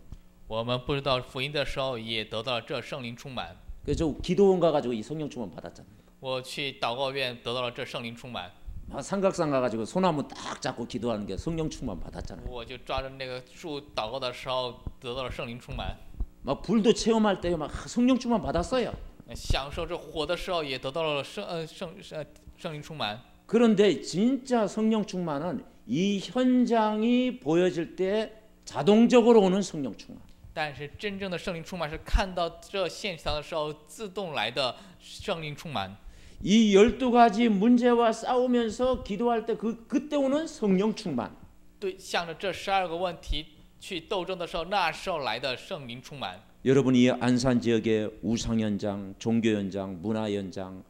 我们不知道福音的时候，也得到了这圣灵充满。 그래서 기도원 가가지고 이 성령 충만 받았잖아요. 我去祷告院得到了这圣灵充满， 막 삼각산 가가지고 소나무 딱 잡고 기도하는 게 성령 충만 받았잖아요. 我就抓着那个树祷告的时候得到了圣灵充满， 막 불도 체험할 때 막 성령 충만 받았어요. 享受这火的时候也得到了圣灵充满。 그런데 진짜 성령 충만은 이 현장이 보여질 때 자동적으로 오는 성령 충만. 但是真正的圣灵充满是看到这现场的时候自动来的圣灵充满。 이 12가지 문제와 싸우면서 기도할 때 그때 오는 성령 충만. 对，向着这12个问题去斗争的时候，那时候来的圣灵充满。 여러분이 안산 지역의 우상 현장, 종교 현장, 문화 현장,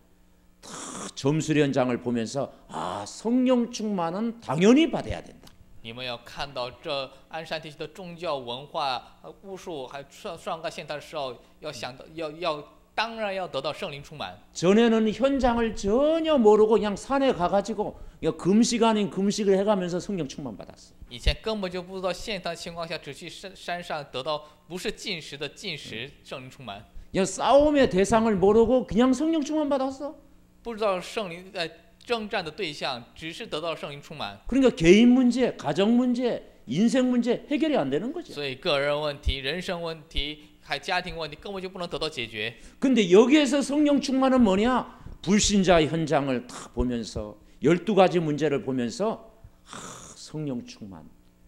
다 점술 현장을 보면서 아, 성령 충만은 당연히 받아야 된다. 你们要看到这鞍山地区的宗教文化、巫术还上个现代的时候，要想到当然要得到圣灵充满。 전에는 현장을 전혀 모르고 그냥 산에 가가지고 그냥 금식 아닌 금식을 해가면서 성령 충만 받았어. 以前根本就不知道现代情况下，只去山上得到不是进食的进食圣灵充满， 그냥 싸움의 대상을 모르고 그냥 성령 충만 받았어. 不知道圣灵征战的对象，只是得到圣灵充满。 그러니까 개인 문제, 가정 문제, 인생 문제 해결이 안 되는 거죠. 所以个人问题、人生问题、还家庭问题根本就不能得到解决。 근데 여기에서 성령 충만은 뭐냐? 불신자 현장을 다 보면서 12가지 문제를 보면서 성령 충만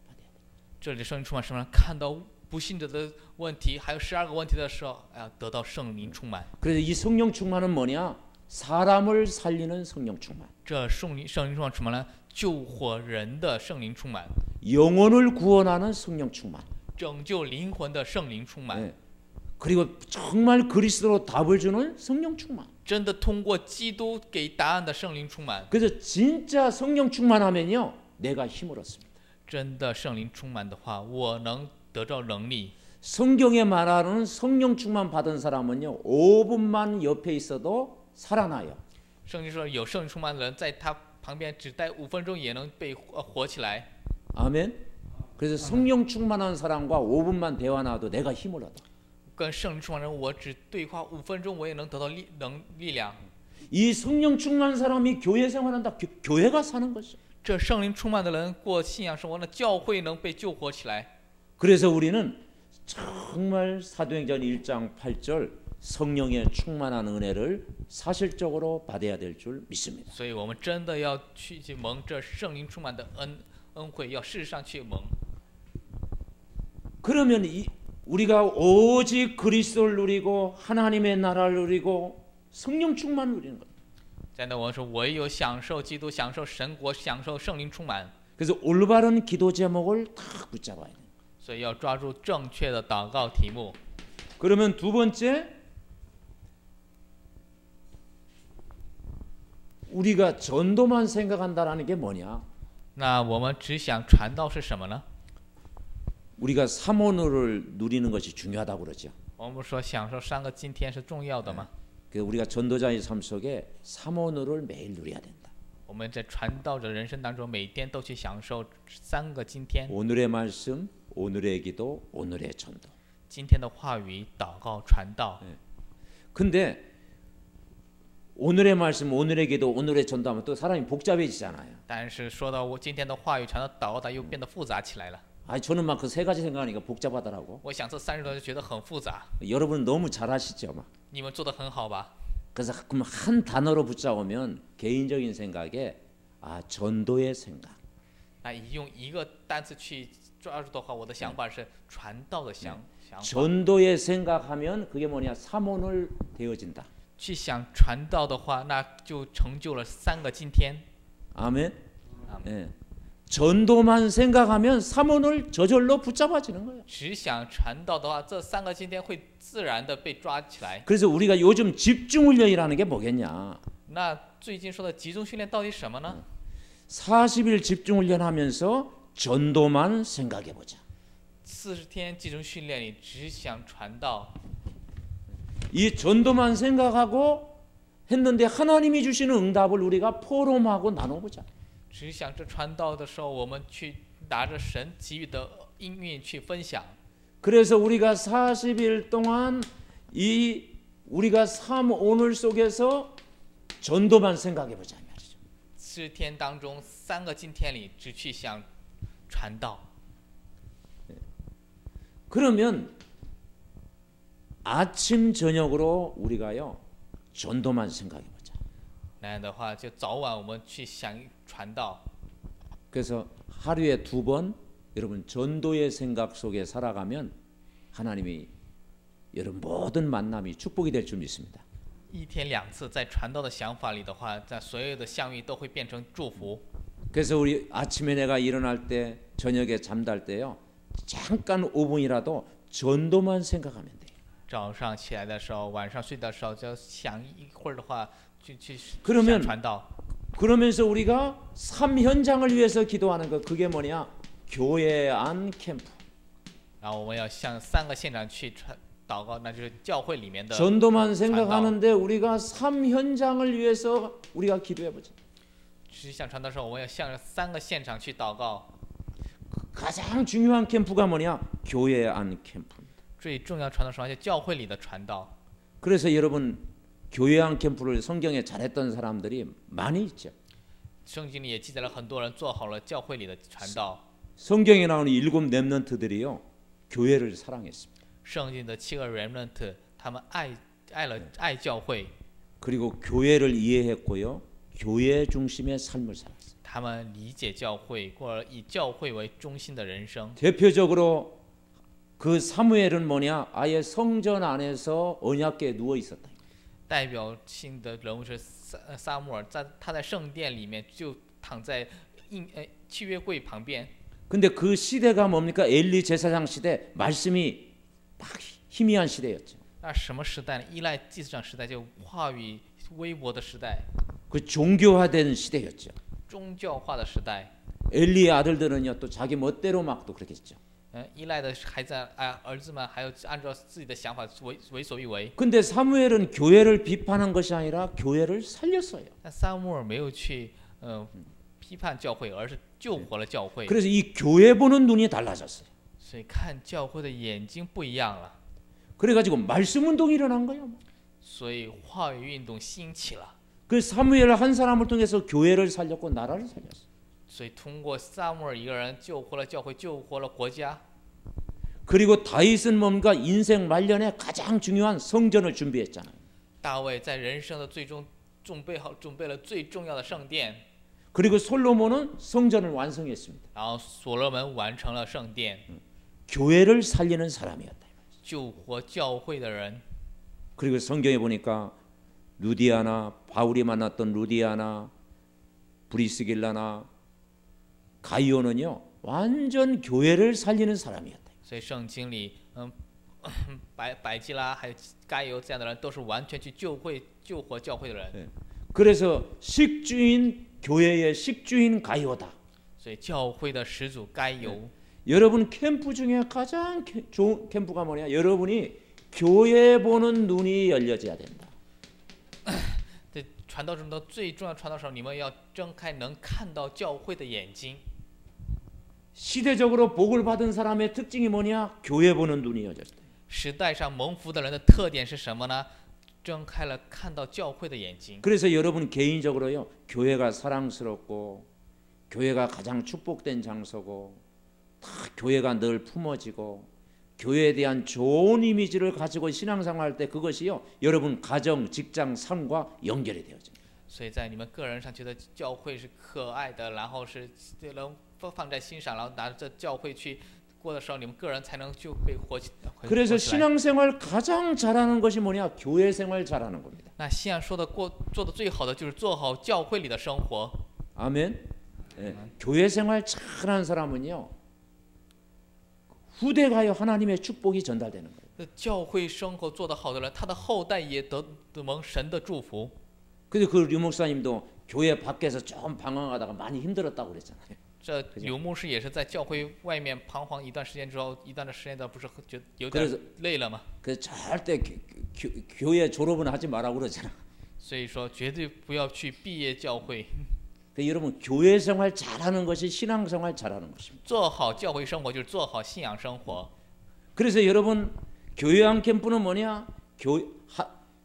받아야 돼. 这里圣灵充满什么？看到不信者的问题，还有12个问题的时候，得到圣灵充满。 그래서 이 성령 충만은 뭐냐? 사람을 살리는 성령 충만. 这圣灵充满什么呢？救活人的圣灵充满， 영혼을 구원하는 성령 충만. 拯救灵魂的圣灵充满。 네. 그리고 정말 그리스도로 답을 주는 성령 충만. 真的通过基督给答案的圣灵充满。 그래서 진짜 성령 충만하면요, 내가 힘을 얻습니다. 真的圣灵充满的话，我能得到能力。 성경에 말하는 성령 충만 받은 사람은요, 5분만 옆에 있어도 살아나요. 圣经说有圣灵充满的人，在他旁边只待5分钟也能被活起来。 아멘. 그래서 성령 충만한 사람과 5분만 대화 나도 내가 힘을 얻어. 跟圣灵充满人，我只对话5分钟，我也能得到力量。 이 성령 충만한 사람이 교회 생활한다. 교회가 사는 것이죠. 这圣灵充满的人过信仰生活，那教会能被救活起来。 그래서 우리는 정말 사도행전 1장 8절 성령의 충만한 은혜를 사실적으로 받아야 될 줄 믿습니다. 所以我们真的要去蒙这圣灵充满的恩惠，要事实上去蒙。 그러면 우리가 오직 그리스도를 누리고 하나님의 나라를 누리고 성령 충만을 누리는 거예요. 真的，我说唯有享受基督、享受神国、享受圣灵充满。 그래서 올바른 기도 제목을 다 붙잡아야 돼요. 所以要抓住正确的祷告题目。 그러면 두 번째, 우리가 전도만 생각한다라는 게 뭐냐? 那我们只想传道是什么呢？ 우리가 삼원을 누리는 것이 중요하다고 그러죠. 我们说享受3个今天是重要的吗？ 그래서 우리가 전도자의 삶 속에 삼원을 매일 누려야 된다. 我们在传道者人生当中，每天都去享受3个今天。 오늘의 말씀, 오늘의 기도, 오늘의 전도. 今天的话语、祷告、传道。 근데 오늘의 말씀, 오늘의 기도, 오늘의 전도하면 또 사람이 복잡해지잖아요. 但是说到我今天的话语、传道、祷告，又变得复杂起来了。 저는 막 그 세 가지 생각하니까 복잡하더라고. 我想这30多就觉得很复杂。 여러분 너무 잘하시죠, 막. 你们做得很好吧？ 그래서 그럼 한 단어로 붙잡으면 개인적인 생각에 전도의 생각. 那用一个单词去抓住的话，我的想法是传道的想法。 전도의 생각하면 그게 뭐냐? 삼원을 되어진다. 去想传道的话，那就成就了3个今天。 아멘. 예. 전도만 생각하면 삼원을 저절로 붙잡아지는 거예요. 只想传道的话，这3个今天会自然的被抓起来。 그래서 우리가 요즘 집중훈련이라는 게 뭐겠냐? 那最近说的集中训练到底什么呢？ 40일 집중훈련하면서 전도만 생각해보자. 40天集中训练里只想传道， 이 전도만 생각하고 했는데 하나님이 주시는 응답을 우리가 포럼하고 나눠보자. 只想着传道的时候，我们去拿着神给予的应运去分享。 그래서 우리가 40일 동안 이 우리가 삶 오늘 속에서 전도만 생각해 보자 말이죠. 40天当中3个今天里只去想传道， 그러면 아침 저녁으로 우리가요 전도만 생각해 보자. 那样的话就早晚我们去想传道。 그래서 하루에 2번 여러분 전도의 생각 속에 살아가면 하나님이 여러분 모든 만남이 축복이 될 줄 믿습니다. 1天2次在传道的想法里的话，在所有的相遇都会变成祝福。 그래서 우리 아침에 내가 일어날 때 저녁에 잠잘 때요 잠깐 5분이라도 전도만 생각하면 돼요. 早上起来的时候，晚上睡的时候，就想一会儿的话，去 그러면 想传道。 그러면서 우리가 삶 현장을 위해서 기도하는 거 그게 뭐냐? 교회 안 캠프. 然后我们要向3个现场去祷告，那就是教会里面的。 전도만 생각하는데 우리가 삶 현장을 위해서 우리가 기도해 보자. 只想传道的时候，我们要向3个现场去祷告。 가장 중요한 캠프가 뭐냐? 교회 안 캠프. 最重要传道时候，就教会里的传道。 그래서 여러분 교회 안 캠프를 성경에 잘했던 사람들이 많이 있죠. 圣经里也记载了很多人做好了教会里的传道。 성경에 나오는 7 렘넌트들이요 교회를 사랑했습니다. 圣经的7个 remnant， 他们爱教会， 그리고 교회를 이해했고요. 교회 중심의 삶을 살았어요. 他们理解教会，过了以教会为中心的人生。 대표적으로 그 사무엘은 뭐냐? 아예 성전 안에서 언약궤에 누워 있었다. 代表性的人物是撒母耳，他在圣殿里面就躺在契约柜旁边。 근데 그 시대가 뭡니까? 엘리 제사장 시대 말씀이 막 희미한 시대였죠. 那什么时代呢？依赖祭司长时代，就话语微薄的时代， 그 종교화된 시대였죠. 宗教化的时代。 엘리의 아들들은요 또 자기 멋대로 막 또 그렇겠죠. 依赖的孩子儿子们还有按照自己的想法为所欲为。 근데 사무엘은 교회를 비판한 것이 아니라 교회를 살렸어요. 但撒母耳没有去批判教会，而是救活了教会。 그래서 이 교회 보는 눈이 달라졌어요. 所以看教会的眼睛不一样了， 그래가지고 말씀 운동이 일어난 거예요. 所以话语运动兴起了。 그 사무엘 한 사람을 통해서 교회를 살렸고 나라를 살렸어요. 所以通过撒母耳一个人救活了教会，救活了国家。 그리고 다윗은 뭔가 인생 말년에 가장 중요한 성전을 준비했잖아요. 大卫在人生的最终准备了最重要的圣殿。 그리고 솔로몬은 성전을 완성했습니다. 然后所罗门完成了圣殿， 교회를 살리는 사람이었다. 救活教会的人。 그리고 성경에 보니까 루디아나 바울이 만났던 루디아나 브리스길라나 가이오는요 완전 교회를 살리는 사람이었다. 所以圣经里，百基拉还有该犹这样的人，都是完全去救活教会的人。 그래서 식주인 교회의 식주인 가이오다. 所以教会的始祖该犹。 여러분 캠프 중에 가장 좋은 캠프가 뭐냐? 여러분이 교회 보는 눈이 열려져야 된다. 在传道中的最重要传道时候，你们要睁开能看到教会的眼睛。 시대적으로 복을 받은 사람의 특징이 뭐냐? 교회 보는 눈이 열렸다. 时代上蒙福的人的特点是什么呢？睁开了看到教会的眼睛。 그래서 여러분 개인적으로요. 교회가 사랑스럽고 교회가 가장 축복된 장소고 다 교회가 늘 품어지고 교회에 대한 좋은 이미지를 가지고 신앙생활할 때 그것이요. 여러분 가정, 직장, 삶과 연결이 되어집니다. 所以在你们个人上觉得教会是可爱的，然后是能放在心上，然后拿着教会去过的时候，你们个人才能就被活起来。 그래서 신앙생활 가장 잘하는 것이 뭐냐? 교회 생활 잘하는 겁니다. 那西安说的做的最好的就是做好教会里的生活。 아멘. 예, 교회 생활 잘하는 사람은요. 후대가요 하나님의 축복이 전달되는 거예요. 教会生活做得好的人，他的后代也得蒙神的祝福。 그래서 그 류 목사님도 교회 밖에서 좀 방황하다가 많이 힘들었다고 그랬잖아요. 这有牧师也是在教会外面彷徨一段时间之后，一段的时间的不是觉得有 그래서 点累了吗？ 그 절대 교회 졸업은 하지 말라고 그러잖아. 所以说绝对不要去毕业教会， 그 여러분 교회 생활 잘하는 것이 신앙 생활 잘하는 것입니다. 做好教会生活就是做好信仰生活。 그래서 여러분 교회안 캠프는 뭐냐?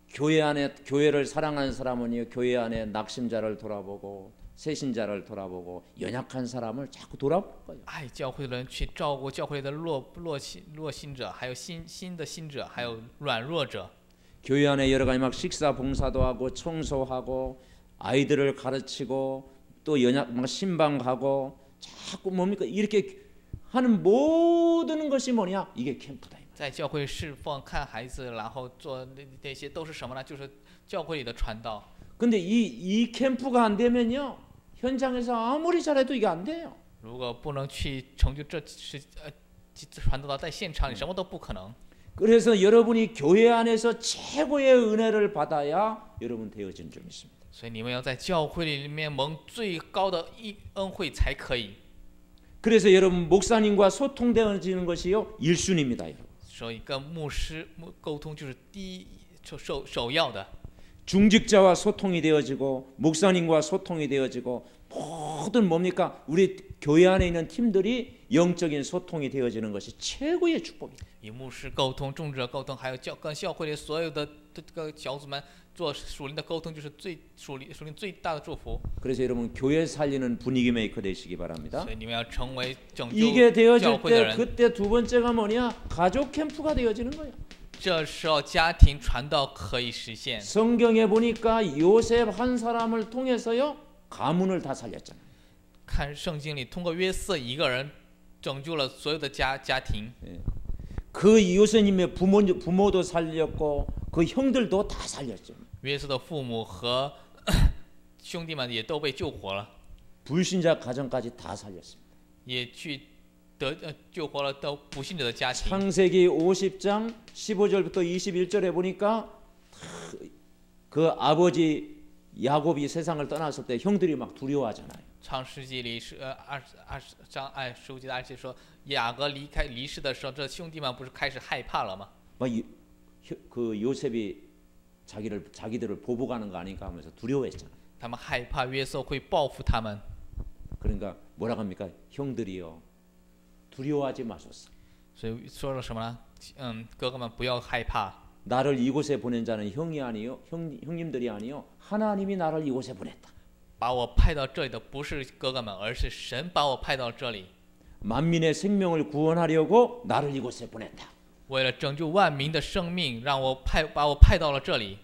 교회 안에 교회를 사랑하는 사람은요, 교회 안에 낙심자를 돌아보고 새신자를 돌아보고 연약한 사람을 자꾸 돌아볼 거예요. 爱教会的人去照顾教会的弱信者，还有新的信者，还有软弱者。 교회 안에 여러 가지 막 식사 봉사도 하고 청소하고 아이들을 가르치고 또 막 신방하고 자꾸 뭡니까 이렇게 하는 모든 것이 뭐냐? 이게 캠프다. 在教会侍奉、看孩子，然后做那些都是什么呢？就是教会里的传道。 근데 이 캠프가 안 되면요 현장에서 아무리 잘해도 이게 안 돼요. 如果不能去成就这传道在现场，你什么都不可能。 그래서 여러분이 교회 안에서 최고의 은혜를 받아야 여러분 되어진 줄 믿습니다. 所以你们要在教会里面蒙最高的恩惠才可以。 그래서 여러분 목사님과 소통되어지는 것이요 1순위입니다. 여러분. 所以跟牧师沟通就是首要的。 중직자와 소통이 되어지고 목사님과 소통이 되어지고 모든 뭡니까 우리 교회 안에 있는 팀들이 영적인 소통이 되어지는 것이 최고의 축복입니다. 与牧师沟通、众者沟通，还有跟教会里所有的这个小组们做属灵的沟通，就是属灵最大的祝福。 그래서 여러분 교회 살리는 분위기 메이커 되시기 바랍니다. 所以你们要成为拯 이게 救 되어질 教会的 때 人。 그때 두 번째가 뭐냐 가족 캠프가 되어지는 거예요. 这时候家庭传道可以实现。 성경에 보니까 요셉 한 사람을 통해서요 가문을 다 살렸잖아요. 看圣经里，通过约瑟一个人拯救了所有的家庭。 그 요셉님의 부모도 살렸고 그 형들도 다 살렸죠. 约瑟的父母和兄弟们也都被救活了， 불신자 가정까지 다 살렸습니다. 也去救活了都不信者的家庭。 창세기 50장 15절부터 21절에 보니까 그 아버지 야곱이 세상을 떠났을 때 형들이 막 두려워하잖아요. 创世纪里是20章15节的20节说，雅各离世的时候，这兄弟们不是开始害怕了吗？ 그 요셉이 자기들을 보복하는 거 아닌가 하면서 두려워했잖아요. 他们害怕约瑟会报复他们， 그러니까 뭐라 합니까? 형들이요 두려워하지 마소서. 所以说了什么呢？哥哥们不要害怕， 나를 이곳에 보낸 자는 형이 아니요 형님들이 아니요 하나님이 나를 이곳에 보냈다. 把我派到这里的不是哥哥们，而是神把我派到这里， 만민의 생명을 구원하려고 나를 이곳에 보냈다. 为了拯救万民的生命，把我派到了这里。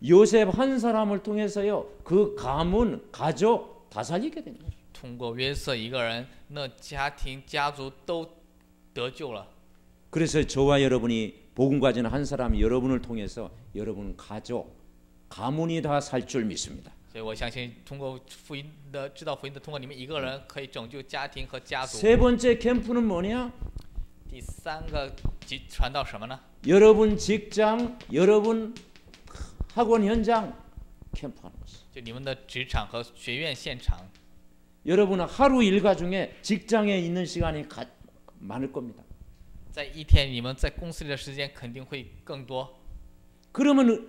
요셉 한 사람을 통해서요 그 가문 가족 다 살리게 된 거예요. 通过约瑟一个人，那家庭家族都得救了。 그래서 저와 여러분이 복음 가진 한 사람이 여러분을 통해서 여러분 가족 가문이 다 살 줄 믿습니다. 所以我相信，通过知道福音的，通过你们一个人可以拯救家庭和家族。 세 번째 캠프는 뭐냐? 第三个传到什么呢？ 여러분 직장, 여러분 학원 현장 캠프하는 것이. 就你们的职场和学院现场。 여러분은 하루 일과 중에 직장에 있는 시간이 많을 겁니다. 在一天，你们在公司里的时间肯定会更多。 그러면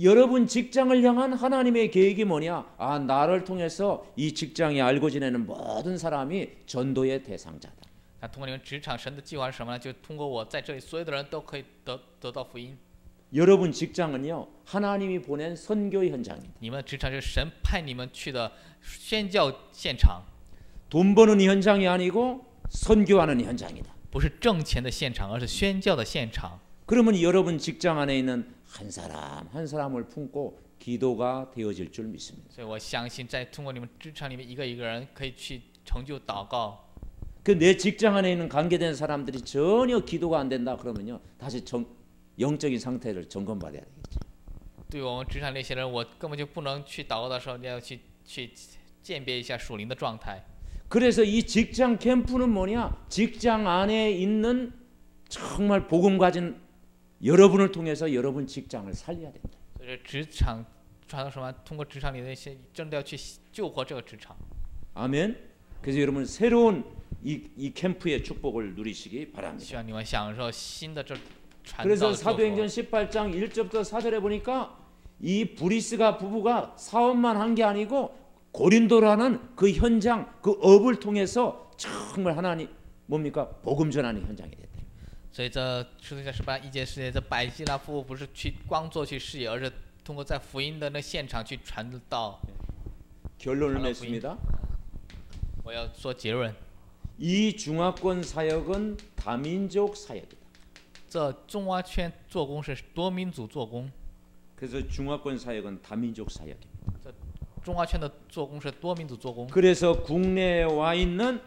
여러분 직장을 향한 하나님의 계획이 뭐냐? 아, 나를 통해서 이 직장에 알고 지내는 모든 사람이 전도의 대상자다. 那通过你们职场，神的计划是什么呢？就通过我在这里，所有的人都可以得到福音。 여러분 직장은요 하나님이 보낸 선교 현장입니다. 你们的职场是神派你们去的宣教现场， 돈 버는 현장이 아니고 선교하는 현장이다. 不是挣钱的现场，而是宣教的现场。 그러면 여러분 직장 안에 있는 한 사람 한 사람을 품고 기도가 되어질 줄 믿습니다. 所以我相信，在通过你们职场里面一个人可以去成就祷告。 그 내 직장 안에 있는 관계된 사람들이 전혀 기도가 안 된다 그러면요 다시 영적인 상태를 점검받아야 되겠죠. 对我们职场那些人，我根本就不能去祷告的时候，你要去鉴别一下属灵的状态。 그래서 이 직장 캠프는 뭐냐? 직장 안에 있는 정말 복음 가진 여러분을 통해서 여러분 직장을 살려야 된다. 所以职场传到什么？通过职场里的那些，真的要去救活这个职场。 아멘. 그래서 여러분 새로운 이 캠프의 축복을 누리시기 바랍니다. 希望你们享受新的这传道 그래서 的祝福。 사도행전 18장 1절부터 4절에 보니까 이 브리스가 부부가 사업만 한 게 아니고 고린도라는 그 현장, 그 업을 통해서 정말 하나님 뭡니까? 복음 전하는 현장이 됐다. 所以这使徒行传18一节世界，这百基拉夫妇不是去光做去事业，而是通过在福音的那现场去传道。 결론을 냈습니다. 我要说结论， 이 중화권 사역은 다민족 사역이다. 这中华圈做工是多民族做工， 그래서 중화권 사역은 다민족 사역입니다. 中华圈的做工是多民族做工。 그래서 국내에 와 있는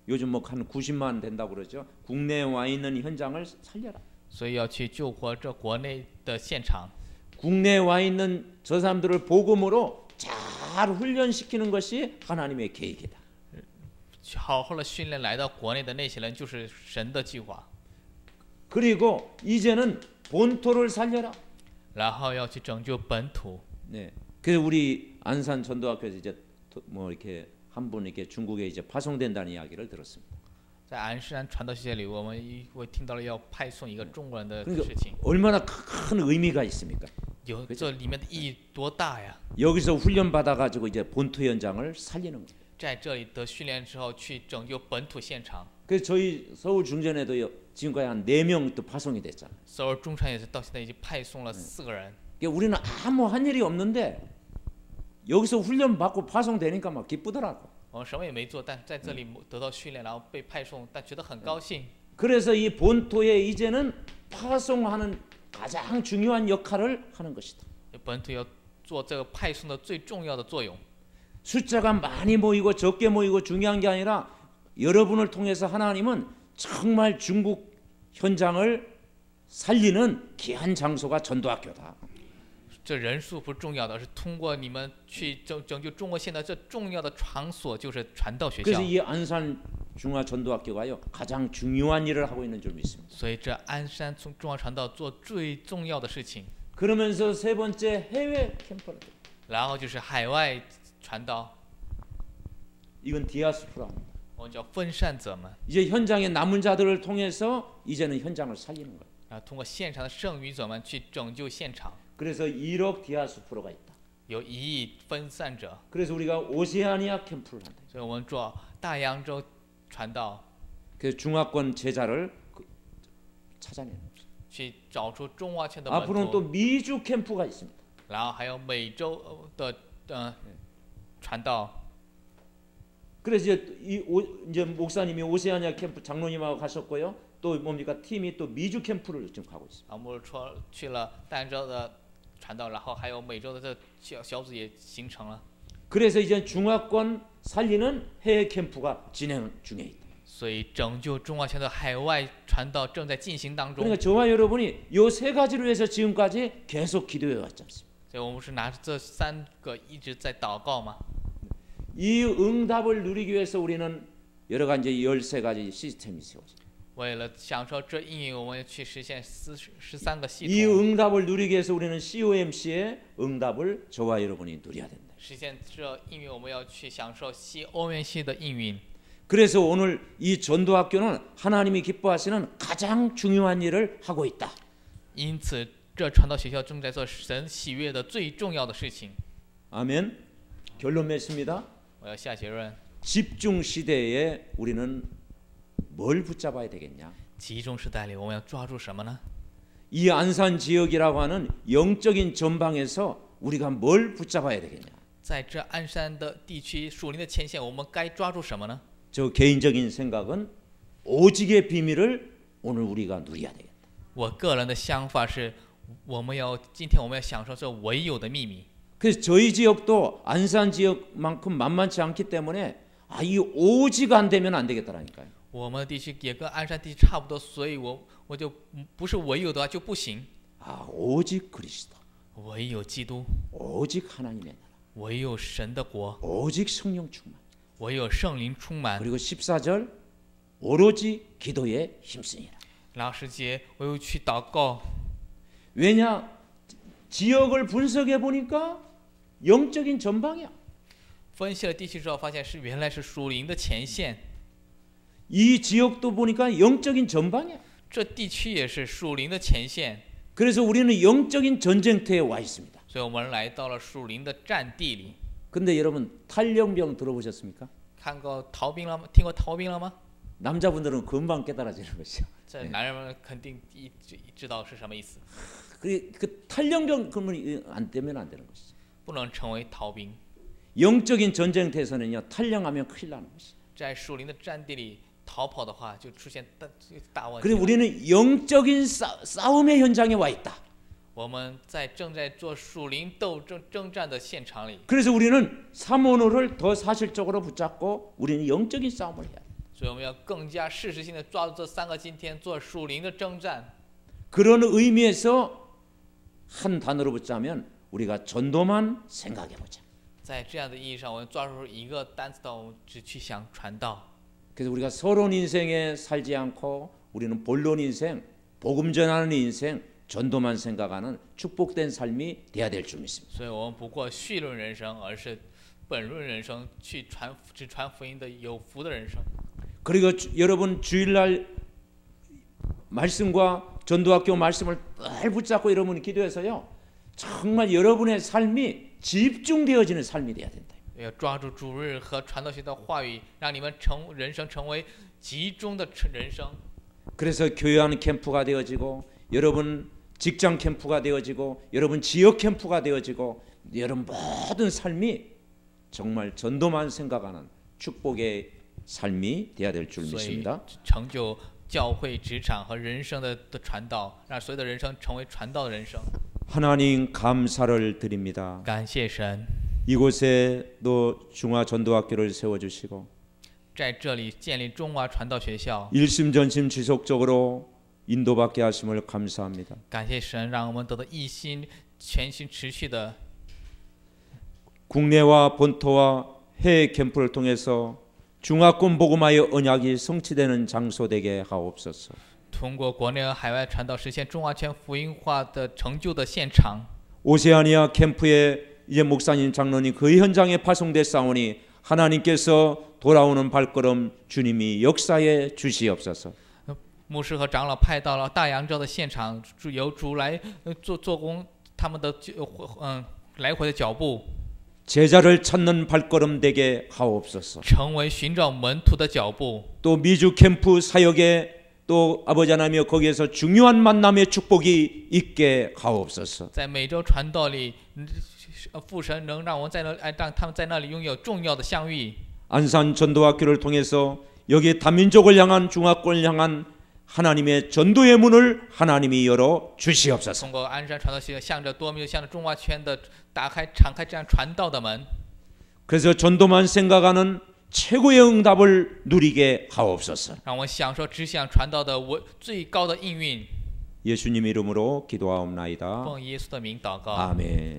요즘 뭐 한 90만 된다고 그러죠. 국내에 와 있는 현장을 살려라. 所以要去救活这国内的现场， 국내에 와 있는 저 사람들을 복음으로 잘 훈련시키는 것이 하나님의 계획이다. 好好的训练来到国内的那些人，就是神的计划。 그리고 이제는 본토를 살려라. 然后要去拯救本土。 네. 그래서 우리 안산 전도학교에서 이제 뭐 이렇게 한 분 이렇게 중국에 이제 파송된다는 이야기를 들었습니다. 在鞍山传道学校里，我听到了要派送一个中国人的 그러니까 事情， 얼마나 큰 의미가 있습니까? 有这里面的意义多大呀！ 여기서 훈련 받아가지고 이제 본토 현장을 살리는 거예요. 在这里得训练之后，去拯救本土现场。 그래서 저희 서울 중전에도요 지금까지 한 4명 또 파송이 됐잖아요. 首尔中传也是到现在已经派送了4个人。 그러니까 우리는 아무 한 일이 없는데 여기서 훈련 받고 파송되니까 막 기쁘더라고. 我们什么也没做，但在这里得到训练，然后被派送，但觉得很高兴。 그래서 이 본토에 이제는 파송하는 가장 중요한 역할을 하는 것이다. 本土要做这个派送的最重要的作用。 숫자가 많이 모이고 적게 모이고 중요한 게 아니라 여러분을 통해서 하나님은 정말 중국 현장을 살리는 귀한 장소가 전도학교다. 这人数不是重要的，而是通过你们去拯救中国现在这重要的场所就是传道学校。 그래서 이 안산 중화 전도학교가요 가장 중요한 일을 하고 있는 줄 믿습니다. 所以这鞍山从中华传道做最重要的事情， 그러면서 세 번째 해외 캠프를. 然后就是海外传道， 이건 디아스포라입니다. 我们叫分散者们， 이제 현장에 남은 자들을 통해서 이제는 현장을 살리는 거예요. 然后通过现场的剩余者们去拯救现场。 그래서 1억 디아스포라가 있다. 有1亿分散者， 그래서 우리가 오세아니아 캠프를 한다. 所以我们做大洋洲传道， 그래서 중화권 제자를 찾아내는 거죠. 去找出中华圈的 앞으로는 门 또 徒， 미주 캠프가 있습니다. 然后还有美洲的传道。 그래서 이제 목사님이 오세아니아 캠프 장로님하고 가셨고요. 또 뭡니까 팀이 또 미주 캠프를 지금 가고 있습니다. 然后我们去了大洋洲的传道，然后还有美洲的这小组也形成了。 그래서 이제 중화권 살리는 해외 캠프가 진행 중에 있다. 所以拯救中华圈的海外传道正在进行当中。 그러니까 저와 여러분이 이 세 가지로 해서 지금까지 계속 기도해 왔지 않습니까? 所以我们是拿着这3个一直在祷告嘛。 이 응답을 누리기 위해서 우리는 여러 가지 13가지 시스템이 세워집니다. 为了享受这应允，我们要去实现13个系 이 统。 응답을 누리기 위해서 우리는 COMC의 응답을 저와 여러분이 누려야 된다. 实现这应允，我们要去享受欧元系的应允。 그래서 오늘 이 전도학교는 하나님이 기뻐하시는 가장 중요한 일을 하고 있다. 因此，这传道学校正在做神喜悦的最重要的事情。 아멘. 결론 맺습니다. 我要下结论： 집중 시대에 우리는 뭘 붙잡아야 되겠냐? 集中时代里，我们要抓住什么呢？ 이 안산 지역이라고 하는 영적인 전방에서 우리가 뭘 붙잡아야 되겠냐? 在这鞍山的地区属灵的前线，我们该抓住什么呢？ 저 개인적인 생각은 오직의 비밀을 오늘 우리가 누려야 되겠다. 我个人的想法是，今天我们要享受这唯有的秘密。 그래서 저희 지역도 안산 지역만큼 만만치 않기 때문에 이 오직 안 되면 안 되겠다라니까요. 我们的地区也跟鞍山地区差不多，所以我就不是唯有的话就不行。 오직 그리스도, 唯有基督， 오직 하나님의 나라, 唯有神的国， 오직 성령 충만. 唯有圣灵充满。 그리고 14절 오로지 기도에 힘쓰니라. 然后10节，唯有去祷告。 왜냐? 지역을 분석해 보니까 영적인 전방이야. 分析了地区之后，发现是原来是属灵的前线， 이 지역도 보니까 영적인 전방이야. 这地区也是属灵的前线， 그래서 우리는 영적인 전쟁터에 와 있습니다. 所以我们来到了属灵的战地里。 근데 여러분 탈영병 들어보셨습니까? 看过逃兵了吗？听过逃兵了吗？ 남자분들은 금방 깨달아지는 것이요. 这男人们肯定知道是什么意思， 그 탈영병 그러면 안 되면 안 되는 것이죠. 不能成为逃兵。 영적인 전쟁터에서는요 탈영하면 큰일 나는 것이죠. 在属灵的战地里逃跑的话，就出现大问题 그리고 了。 우리는 영적인 싸움의 현장에 와 있다. 我们正在做属灵征战的现场里， 그래서 우리는 사모노를 더 사실적으로 붙잡고 우리는 영적인 싸움을 해야 돼. 所以我们要更加事实性的抓住这3个今天，做属灵的征战。 그런 의미에서 한 단어로 붙자면 우리가 전도만 생각해 보자. 在这样的意义上，我们抓住一个单词的，我们只去想传道。 그래서 우리가 서론 인생에 살지 않고 우리는 본론 인생, 복음 전하는 인생, 전도만 생각하는 축복된 삶이 돼야 될 줄 믿습니다. 所以我们不过绪论人生，而是本论人生，只传福音的有福的人生。 그리고 여러분 주일날 말씀과 전도학교 말씀을 늘 붙잡고 여러분이 기도해서요. 정말 여러분의 삶이 집중되어지는 삶이 돼야 된다. 要抓住主日和传道学的话语，让你们人生成为集中的人生。 그래서 교회 안 캠프가 되어지고 여러분 직장 캠프가 되어지고 여러분 지역 캠프가 되어지고 여러분 모든 삶이 정말 전도만 생각하는 축복의 삶이 돼야 될 줄 所以 믿습니다. 成就教会、职场和人生的传道，让所有的人生成为传道的人生。 하나님 감사를 드립니다. 感谢神， 이곳에 또 중화 전도학교를 세워주시고 在这里建立中华传道学校。 일심전심 지속적으로 인도받게 하심을 감사합니다. 感谢神，让我们得到一心、全心、持续的 국내와 본토와 해외 캠프를 통해서 중화권 복음화의 언약이 성취되는 장소 되게 하옵소서. 通过国内和海外传道，实现中华圈福音化的成就的现场。 오세아니아 캠프에 이제 목사님 장로님 그 현장에 파송됐사오니 하나님께서 돌아오는 발걸음 주님이 역사해 주시옵소서. 牧师和长老派到了大洋洲的现场，由主来做工他们的来回的脚步， 제자를 찾는 발걸음 되게 하옵소서. 成为寻找门徒的脚步。 또 미주 캠프 사역에 또 아버지 하나님이여 거기에서 중요한 만남의 축복이 있게 하옵소서. 在每周传道里，父神能让我们让他们在那里拥有重要的相遇。 안산 전도학교를 통해서 여기 다민족을 향한 중화권을 향한 하나님의 전도의 문을 하나님이 열어 주시옵소서. 通过鞍山传道学向着多民族、向着中华圈的敞开这样传道的门。 그래서 전도만 생각하는 최고의 응답을 누리게 하옵소서. 让我享受只想传道的最高的应运。 예수님 이름으로 기도하옵나이다. 奉耶稣的名祷告。 아멘.